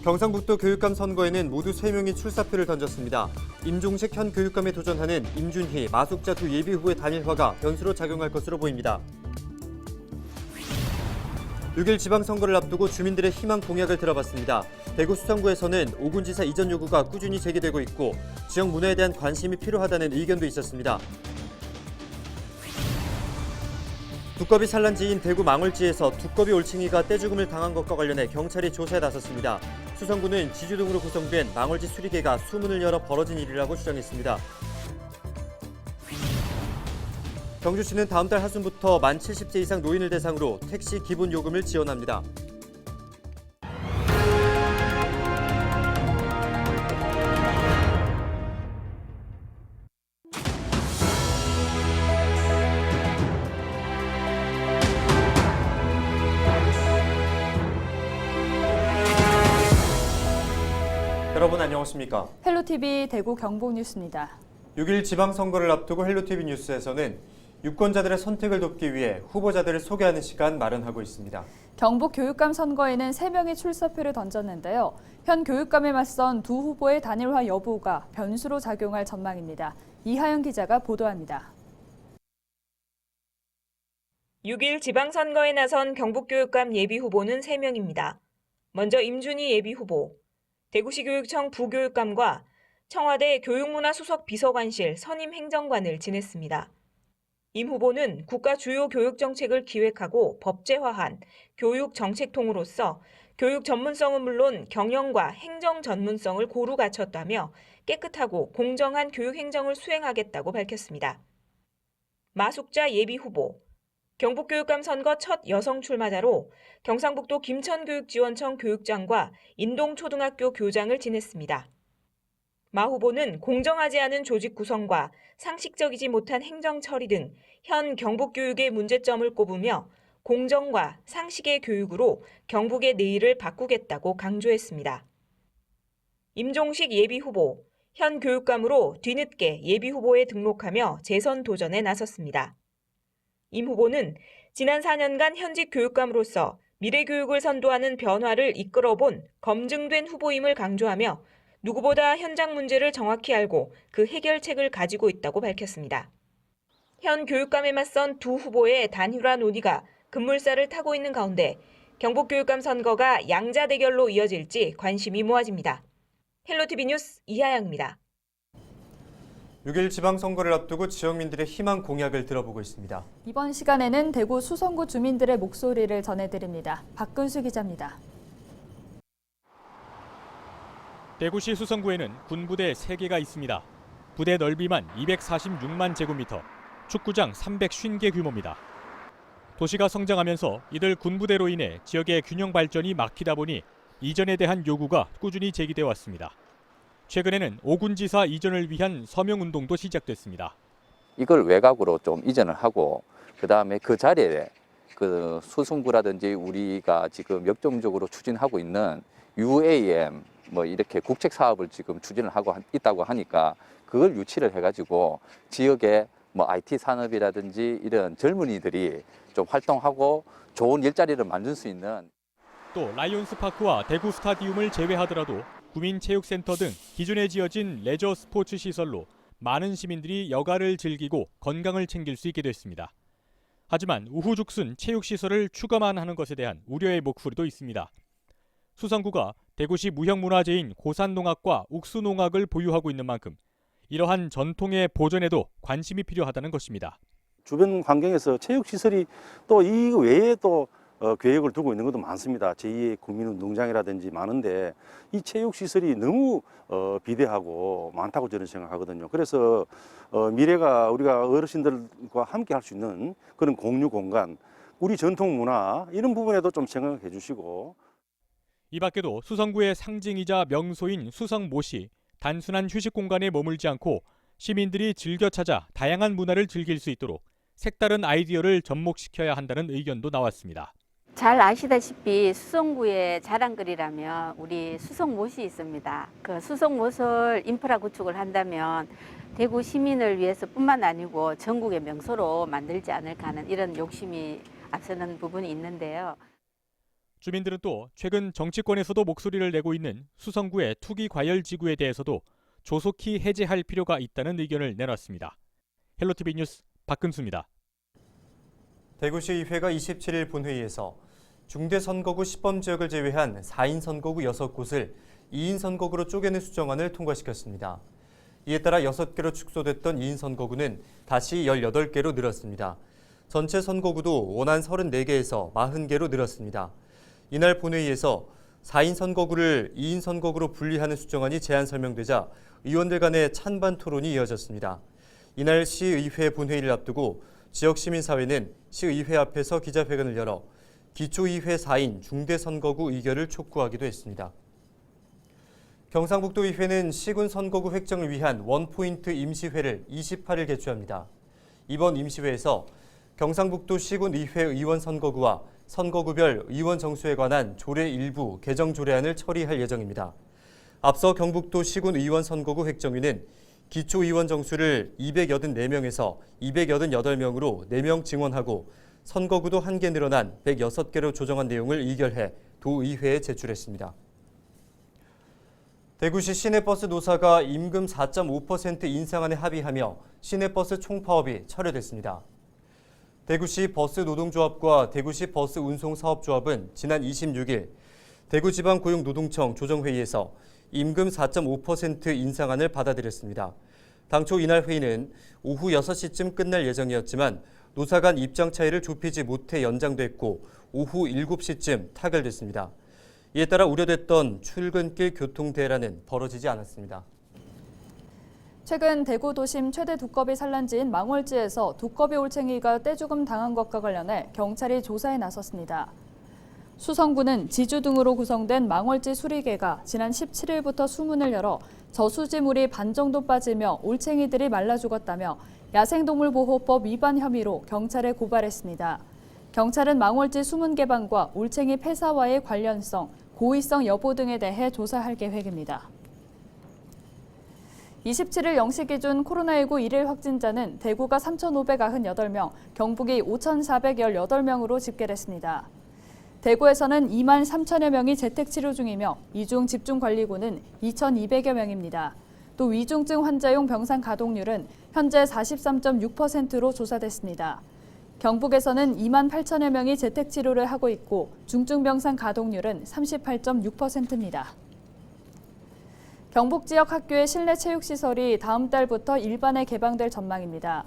경상북도 교육감 선거에는 모두 3명이 출사표를 던졌습니다. 임종식 현 교육감에 도전하는 임준희, 마숙자 두 예비후보의 단일화가 변수로 작용할 것으로 보입니다. 6일 지방선거를 앞두고 주민들의 희망 공약을 들어봤습니다. 대구 수성구에서는 오군지사 이전 요구가 꾸준히 제기되고 있고 지역 문화에 대한 관심이 필요하다는 의견도 있었습니다. 두꺼비 산란지인 대구 망월지에서 두꺼비 올챙이가 떼죽음을 당한 것과 관련해 경찰이 조사에 나섰습니다. 수성구는 지주 등으로 구성된 망월지 수리개가 수문을 열어 벌어진 일이라고 주장했습니다. 경주시는 다음 달 하순부터 만 70세 이상 노인을 대상으로 택시 기본 요금을 지원합니다. 여러분 안녕하십니까? 헬로티비 대구 경북뉴스입니다. 6일 지방선거를 앞두고 헬로티비 뉴스에서는 유권자들의 선택을 돕기 위해 후보자들을 소개하는 시간 마련하고 있습니다. 경북 교육감 선거에는 3명이 출사표를 던졌는데요. 현 교육감에 맞선 두 후보의 단일화 여부가 변수로 작용할 전망입니다. 이하영 기자가 보도합니다. 6일 지방선거에 나선 경북교육감 예비후보는 3명입니다. 먼저 임준희 예비후보, 대구시 교육청 부교육감과 청와대 교육문화수석 비서관실 선임 행정관을 지냈습니다. 임 후보는 국가 주요 교육정책을 기획하고 법제화한 교육정책통으로서 교육 전문성은 물론 경영과 행정 전문성을 고루 갖췄다며 깨끗하고 공정한 교육행정을 수행하겠다고 밝혔습니다. 마숙자 예비후보, 경북교육감 선거 첫 여성 출마자로 경상북도 김천교육지원청 교육장과 인동초등학교 교장을 지냈습니다. 마 후보는 공정하지 않은 조직 구성과 상식적이지 못한 행정 처리 등 현 경북교육의 문제점을 꼽으며 공정과 상식의 교육으로 경북의 내일을 바꾸겠다고 강조했습니다. 임종식 예비후보, 현 교육감으로 뒤늦게 예비후보에 등록하며 재선 도전에 나섰습니다. 임 후보는 지난 4년간 현직 교육감으로서 미래교육을 선도하는 변화를 이끌어본 검증된 후보임을 강조하며 누구보다 현장 문제를 정확히 알고 그 해결책을 가지고 있다고 밝혔습니다. 현 교육감에 맞선 두 후보의 단일화 논의가 급물살을 타고 있는 가운데 경북교육감 선거가 양자 대결로 이어질지 관심이 모아집니다. 헬로티비 뉴스 이하영입니다. 6일 지방선거를 앞두고 지역민들의 희망 공약을 들어보고 있습니다. 이번 시간에는 대구 수성구 주민들의 목소리를 전해드립니다. 박근수 기자입니다. 대구시 수성구에는 군부대 3개가 있습니다. 부대 넓이만 246만 제곱미터, 축구장 350개 규모입니다. 도시가 성장하면서 이들 군부대로 인해 지역의 균형 발전이 막히다 보니 이전에 대한 요구가 꾸준히 제기돼 왔습니다. 최근에는 오군지사 이전을 위한 서명운동도 시작됐습니다. 이걸 외곽으로 좀 이전을 하고 그다음에 그 자리에 그 수성구라든지 우리가 지금 역점적으로 추진하고 있는 UAM 뭐 이렇게 국책 사업을 지금 추진을 하고 있다고 하니까 그걸 유치를 해가지고 지역에 뭐 IT 산업이라든지 이런 젊은이들이 좀 활동하고 좋은 일자리를 만들 수 있는 또 라이온스파크와 대구 스타디움을 제외하더라도 구민체육센터 등 기존에 지어진 레저 스포츠 시설로 많은 시민들이 여가를 즐기고 건강을 챙길 수 있게 됐습니다. 하지만 우후죽순 체육시설을 추가만 하는 것에 대한 우려의 목소리도 있습니다. 수성구가 대구시 무형문화재인 고산농악과 욱수농악을 보유하고 있는 만큼 이러한 전통의 보존에도 관심이 필요하다는 것입니다. 주변 환경에서 체육시설이 또 이 외에 또 계획을 두고 있는 것도 많습니다. 제2의 국민운동장이라든지 많은데 이 체육시설이 너무 비대하고 많다고 저는 생각하거든요. 그래서 미래가 우리가 어르신들과 함께 할 수 있는 그런 공유 공간, 우리 전통 문화 이런 부분에도 좀 생각해 주시고. 이 밖에도 수성구의 상징이자 명소인 수성못이 단순한 휴식 공간에 머물지 않고 시민들이 즐겨 찾아 다양한 문화를 즐길 수 있도록 색다른 아이디어를 접목시켜야 한다는 의견도 나왔습니다. 잘 아시다시피 수성구의 자랑거리라면 우리 수성못이 있습니다. 그 수성못을 인프라 구축을 한다면 대구 시민을 위해서뿐만 아니고 전국의 명소로 만들지 않을까 하는 이런 욕심이 앞서는 부분이 있는데요. 주민들은 또 최근 정치권에서도 목소리를 내고 있는 수성구의 투기 과열 지구에 대해서도 조속히 해제할 필요가 있다는 의견을 내놨습니다. 헬로티비 뉴스 박근수입니다. 대구시의회가 27일 본회의에서 중대선거구 시범지역을 제외한 4인 선거구 6곳을 2인 선거구로 쪼개는 수정안을 통과시켰습니다. 이에 따라 6개로 축소됐던 2인 선거구는 다시 18개로 늘었습니다. 전체 선거구도 원안 34개에서 40개로 늘었습니다. 이날 본회의에서 4인 선거구를 2인 선거구로 분리하는 수정안이 제안 설명되자 의원들 간의 찬반 토론이 이어졌습니다. 이날 시의회 본회의를 앞두고 지역 시민사회는 시의회 앞에서 기자회견을 열어 기초의회 4인 중대선거구 의결을 촉구하기도 했습니다. 경상북도의회는 시군 선거구 획정을 위한 원포인트 임시회를 28일 개최합니다. 이번 임시회에서 경상북도 시군 의회 의원 선거구와 선거구별 의원 정수에 관한 조례 일부 개정 조례안을 처리할 예정입니다. 앞서 경북도 시군 의원 선거구 획정위는 기초의원 정수를 284명에서 288명으로 4명 증원하고 선거구도 1개 늘어난 106개로 조정한 내용을 의결해 도의회에 제출했습니다. 대구시 시내버스 노사가 임금 4.5% 인상안에 합의하며 시내버스 총파업이 철회됐습니다. 대구시 버스 노동조합과 대구시 버스 운송사업조합은 지난 26일 대구지방고용노동청 조정회의에서 임금 4.5% 인상안을 받아들였습니다. 당초 이날 회의는 오후 6시쯤 끝날 예정이었지만 노사 간 입장 차이를 좁히지 못해 연장됐고 오후 7시쯤 타결됐습니다. 이에 따라 우려됐던 출근길 교통대란은 벌어지지 않았습니다. 최근 대구 도심 최대 두꺼비 산란지인 망월지에서 두꺼비 올챙이가 떼죽음 당한 것과 관련해 경찰이 조사에 나섰습니다. 수성구는 지주 등으로 구성된 망월지 수리개가 지난 17일부터 수문을 열어 저수지물이 반 정도 빠지며 올챙이들이 말라 죽었다며 야생동물보호법 위반 혐의로 경찰에 고발했습니다. 경찰은 망월지 수문 개방과 올챙이 폐사와의 관련성, 고의성 여부 등에 대해 조사할 계획입니다. 27일 0시 기준 코로나19 일일 확진자는 대구가 3,598명, 경북이 5,418명으로 집계됐습니다. 대구에서는 2만 3천여 명이 재택치료 중이며 이중 집중관리군은 2,200여 명입니다. 또 위중증 환자용 병상 가동률은 현재 43.6%로 조사됐습니다. 경북에서는 2만 8천여 명이 재택치료를 하고 있고 중증병상 가동률은 38.6%입니다. 경북 지역 학교의 실내 체육시설이 다음 달부터 일반에 개방될 전망입니다.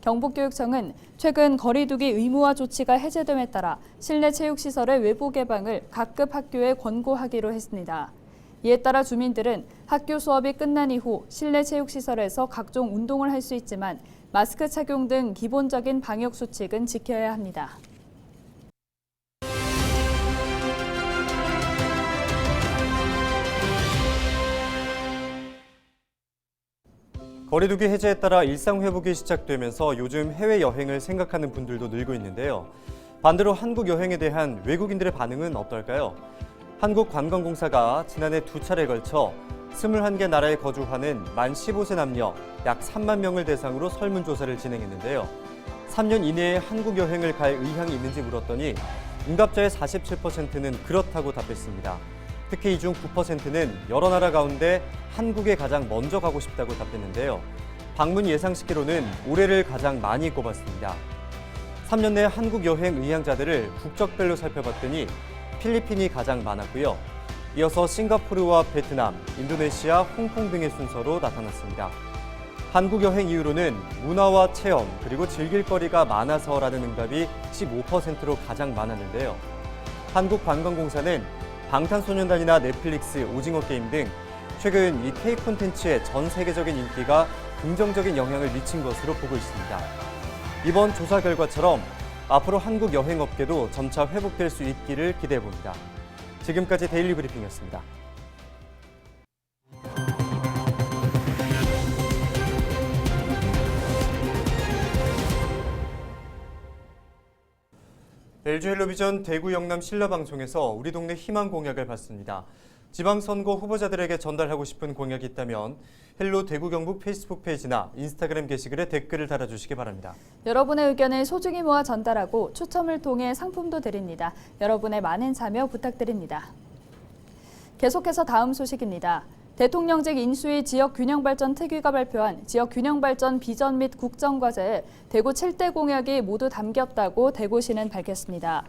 경북교육청은 최근 거리두기 의무화 조치가 해제됨에 따라 실내 체육시설의 외부 개방을 각급 학교에 권고하기로 했습니다. 이에 따라 주민들은 학교 수업이 끝난 이후 실내 체육시설에서 각종 운동을 할 수 있지만 마스크 착용 등 기본적인 방역 수칙은 지켜야 합니다. 거리두기 해제에 따라 일상 회복이 시작되면서 요즘 해외여행을 생각하는 분들도 늘고 있는데요. 반대로 한국 여행에 대한 외국인들의 반응은 어떨까요? 한국관광공사가 지난해 2차례에 걸쳐 21개 나라에 거주하는 만 15세 남녀 약 3만 명을 대상으로 설문조사를 진행했는데요. 3년 이내에 한국 여행을 갈 의향이 있는지 물었더니 응답자의 47%는 그렇다고 답했습니다. 특히 이 중 9%는 여러 나라 가운데 한국에 가장 먼저 가고 싶다고 답했는데요. 방문 예상시기로는 올해를 가장 많이 꼽았습니다. 3년 내 한국 여행 의향자들을 국적별로 살펴봤더니 필리핀이 가장 많았고요. 이어서 싱가포르와 베트남, 인도네시아, 홍콩 등의 순서로 나타났습니다. 한국 여행 이유로는 문화와 체험, 그리고 즐길 거리가 많아서라는 응답이 15%로 가장 많았는데요. 한국관광공사는 방탄소년단이나 넷플릭스, 오징어 게임 등 최근 이 K 콘텐츠의 전 세계적인 인기가 긍정적인 영향을 미친 것으로 보고 있습니다. 이번 조사 결과처럼 앞으로 한국 여행업계도 점차 회복될 수 있기를 기대해봅니다. 지금까지 데일리 브리핑이었습니다. LG 헬로비전 대구 영남 신라방송에서 우리 동네 희망 공약을 봤습니다. 지방선거 후보자들에게 전달하고 싶은 공약이 있다면 헬로 대구 경북 페이스북 페이지나 인스타그램 게시글에 댓글을 달아주시기 바랍니다. 여러분의 의견을 소중히 모아 전달하고 추첨을 통해 상품도 드립니다. 여러분의 많은 참여 부탁드립니다. 계속해서 다음 소식입니다. 대통령직 인수위 지역균형발전 특위가 발표한 지역균형발전 비전 및 국정과제에 대구 7대 공약이 모두 담겼다고 대구시는 밝혔습니다.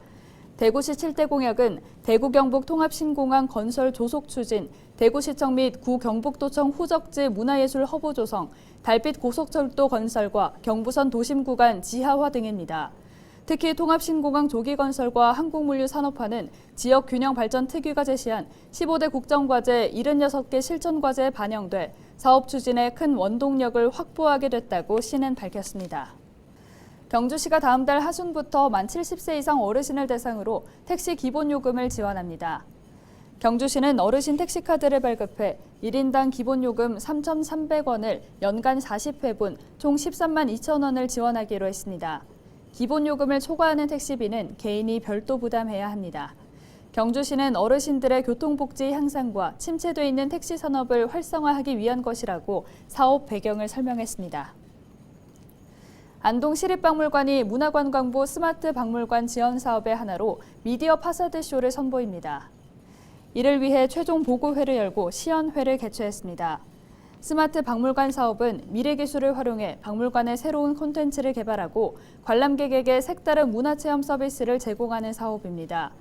대구시 7대 공약은 대구 경북 통합신공항 건설 조속 추진, 대구시청 및 구경북도청 후적지 문화예술 허브 조성, 달빛 고속철도 건설과 경부선 도심 구간 지하화 등입니다. 특히 통합신공항 조기 건설과 항공물류 산업화는 지역균형발전특위가 제시한 15대 국정과제 76개 실천과제에 반영돼 사업 추진에 큰 원동력을 확보하게 됐다고 시는 밝혔습니다. 경주시가 다음 달 하순부터 만 70세 이상 어르신을 대상으로 택시 기본요금을 지원합니다. 경주시는 어르신 택시카드를 발급해 1인당 기본요금 3,300원을 연간 40회분 총 13만 2천 원을 지원하기로 했습니다. 기본요금을 초과하는 택시비는 개인이 별도 부담해야 합니다. 경주시는 어르신들의 교통복지 향상과 침체돼 있는 택시 산업을 활성화하기 위한 것이라고 사업 배경을 설명했습니다. 안동시립박물관이 문화관광부 스마트 박물관 지원 사업의 하나로 미디어 파사드 쇼를 선보입니다. 이를 위해 최종 보고회를 열고 시연회를 개최했습니다. 스마트 박물관 사업은 미래기술을 활용해 박물관의 새로운 콘텐츠를 개발하고 관람객에게 색다른 문화체험 서비스를 제공하는 사업입니다.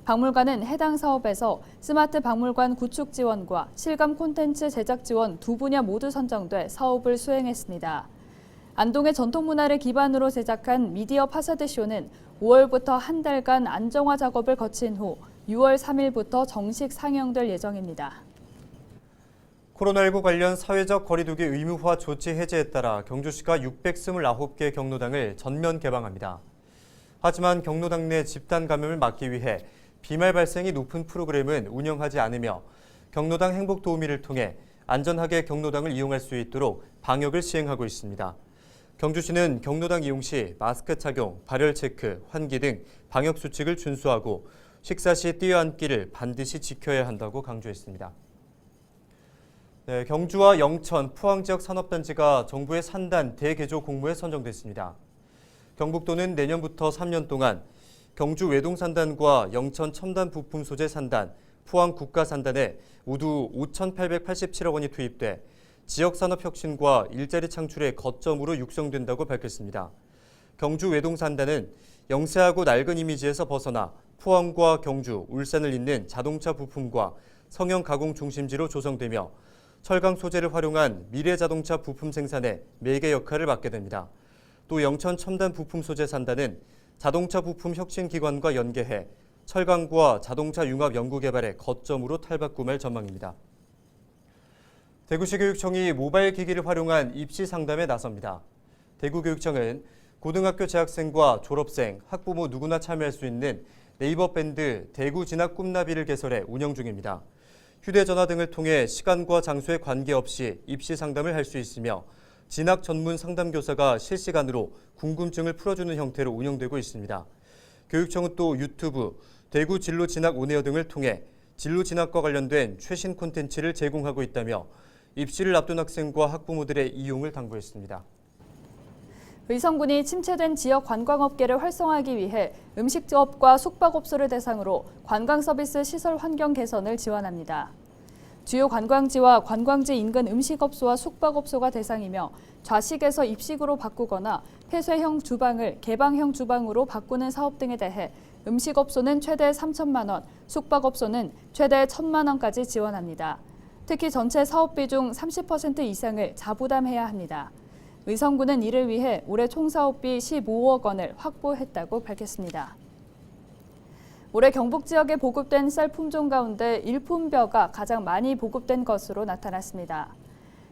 박물관은 해당 사업에서 스마트 박물관 구축 지원과 실감 콘텐츠 제작 지원 두 분야 모두 선정돼 사업을 수행했습니다. 안동의 전통문화를 기반으로 제작한 미디어 파사드 쇼는 5월부터 한 달간 안정화 작업을 거친 후 6월 3일부터 정식 상영될 예정입니다. 코로나19 관련 사회적 거리두기 의무화 조치 해제에 따라 경주시가 629개 경로당을 전면 개방합니다. 하지만 경로당 내 집단 감염을 막기 위해 비말 발생이 높은 프로그램은 운영하지 않으며 경로당 행복 도우미를 통해 안전하게 경로당을 이용할 수 있도록 방역을 시행하고 있습니다. 경주시는 경로당 이용 시 마스크 착용, 발열 체크, 환기 등 방역 수칙을 준수하고 식사 시 뛰어앉기를 반드시 지켜야 한다고 강조했습니다. 네, 경주와 영천, 포항 지역 산업단지가 정부의 산단 대개조 공모에 선정됐습니다. 경북도는 내년부터 3년 동안 경주 외동산단과 영천 첨단 부품 소재 산단, 포항 국가산단에 모두 5,887억 원이 투입돼 지역산업 혁신과 일자리 창출의 거점으로 육성된다고 밝혔습니다. 경주 외동산단은 영세하고 낡은 이미지에서 벗어나 포항과 경주, 울산을 잇는 자동차 부품과 성형 가공 중심지로 조성되며 철강 소재를 활용한 미래 자동차 부품 생산에 매개 역할을 맡게 됩니다. 또 영천 첨단 부품 소재 산단은 자동차 부품 혁신 기관과 연계해 철강과 자동차 융합 연구 개발의 거점으로 탈바꿈할 전망입니다. 대구시 교육청이 모바일 기기를 활용한 입시 상담에 나섭니다. 대구교육청은 고등학교 재학생과 졸업생, 학부모 누구나 참여할 수 있는 네이버 밴드 대구 진학 꿈나비를 개설해 운영 중입니다. 휴대전화 등을 통해 시간과 장소에 관계없이 입시 상담을 할 수 있으며 진학 전문 상담교사가 실시간으로 궁금증을 풀어주는 형태로 운영되고 있습니다. 교육청은 또 유튜브, 대구 진로 진학 온에어 등을 통해 진로 진학과 관련된 최신 콘텐츠를 제공하고 있다며 입시를 앞둔 학생과 학부모들의 이용을 당부했습니다. 의성군이 침체된 지역 관광업계를 활성화하기 위해 음식업과 숙박업소를 대상으로 관광서비스 시설 환경 개선을 지원합니다. 주요 관광지와 관광지 인근 음식업소와 숙박업소가 대상이며 좌식에서 입식으로 바꾸거나 폐쇄형 주방을 개방형 주방으로 바꾸는 사업 등에 대해 음식업소는 최대 3천만 원, 숙박업소는 최대 1,000만 원까지 지원합니다. 특히 전체 사업비 중 30% 이상을 자부담해야 합니다. 의성군은 이를 위해 올해 총 사업비 15억 원을 확보했다고 밝혔습니다. 올해 경북 지역에 보급된 쌀 품종 가운데 일품벼가 가장 많이 보급된 것으로 나타났습니다.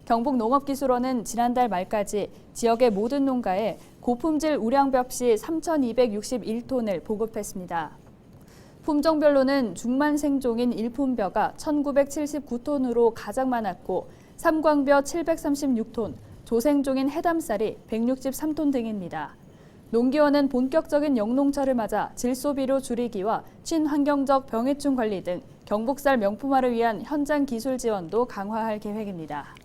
경북농업기술원은 지난달 말까지 지역의 모든 농가에 고품질 우량벽시 3,261톤을 보급했습니다. 품종별로는 중만생종인 일품벼가 1,979톤으로 가장 많았고 삼광벼 736톤, 조생종인 해담쌀이 163톤 등입니다. 농기원은 본격적인 영농철을 맞아 질소비료 줄이기와 친환경적 병해충 관리 등 경북살 명품화를 위한 현장 기술 지원도 강화할 계획입니다.